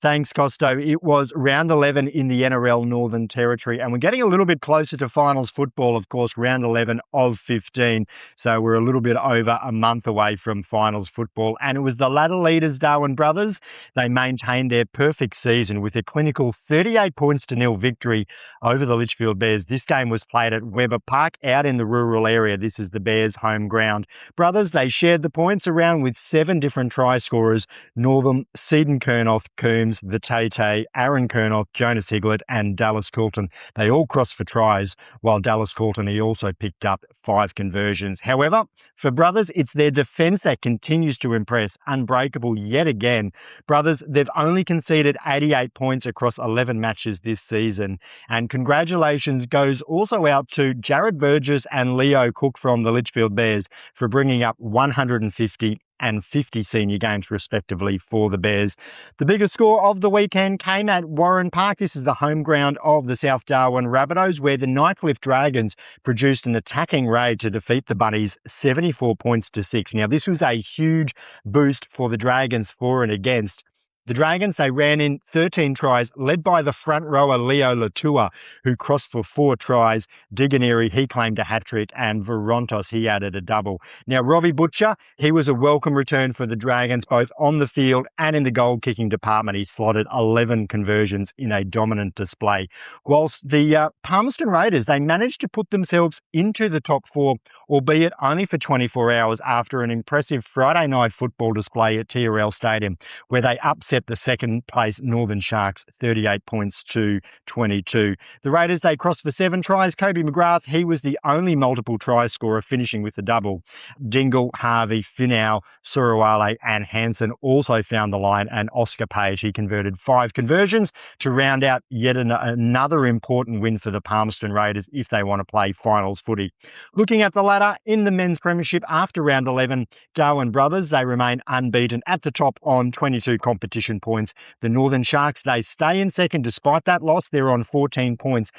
Thanks, Costo. It was round 11 in the NRL Northern Territory, and we're getting a little bit closer to finals football, of course, round 11 of 15. So we're a little bit over a month away from finals football. And it was the ladder leaders, Darwin Brothers. They maintained their perfect season with a clinical 38 points to nil victory over the Litchfield Bears. This game was played at Weber Park out in the rural area. This is the Bears' home ground. Brothers, they shared the points around with 7 different try scorers: Northam, Seaton Kernoff, Coombs, Vitate, Aaron Kernoff, Jonas Higlett and Dallas Coulton. They all crossed for tries, while Dallas Coulton, he also picked up 5 conversions. However, for Brothers, it's their defence that continues to impress, unbreakable yet again. Brothers, they've only conceded 88 points across 11 matches this season. And congratulations goes also out to Jared Burgess and Leo Cook from the Litchfield Bears for bringing up 150 and 50 senior games respectively for the Bears. The biggest score of the weekend came at Warren Park. This is the home ground of the South Darwin Rabbitohs, where the Nightcliff Dragons produced an attacking raid to defeat the Bunnies 74 points to 6. Now, this was a huge boost for the Dragons for and against. The Dragons, they ran in 13 tries, led by the front rower Leo Latua, who crossed for 4 tries. Diganeri, he claimed a hat-trick, and Verontos, he added a double. Now, Robbie Butcher, he was a welcome return for the Dragons, both on the field and in the goal-kicking department. He slotted 11 conversions in a dominant display. Whilst the Palmerston Raiders, they managed to put themselves into the top 4, albeit only for 24 hours after an impressive Friday night football display at TRL Stadium, where they upset the second place Northern Sharks 38 points to 22. The Raiders, they crossed for 7 tries. Kobe McGrath, he was the only multiple try scorer, finishing with a double. Dingle, Harvey, Finau, Surawale and Hansen also found the line, and Oscar Page, he converted 5 conversions to round out yet another important win for the Palmerston Raiders if they want to play finals footy. Looking at the ladder in the men's premiership after round 11, Darwin Brothers, they remain unbeaten at the top on 22 competition points. The Northern Sharks, they stay in second despite that loss. They're on 14 points.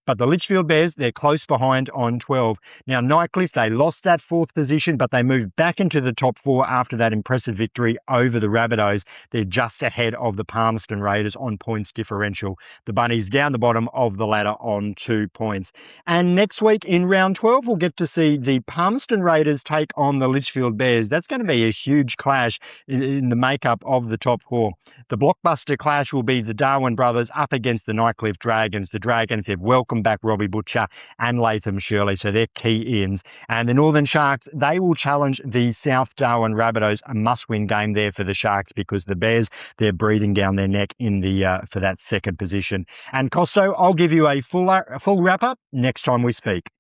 But the Litchfield Bears, they're close behind on 12. Now, Nightcliff, they lost that 4th position, but they moved back into the top 4 after that impressive victory over the Rabbitohs. They're just ahead of the Palmerston Raiders on points differential. The Bunnies down the bottom of the ladder on 2 points. And next week in round 12, we'll get to see the Palmerston Raiders take on the Litchfield Bears. That's going to be a huge clash in the makeup of the top 4. The blockbuster clash will be the Darwin Brothers up against the Nightcliff Dragons. The Dragons have welcomed back Robbie Butcher and Latham Shirley, so they're key ins. And the Northern Sharks, they will challenge the South Darwin Rabbitohs, a must-win game there for the Sharks because the Bears, they're breathing down their neck in the for that second position. And Costo, I'll give you a full wrap-up next time we speak.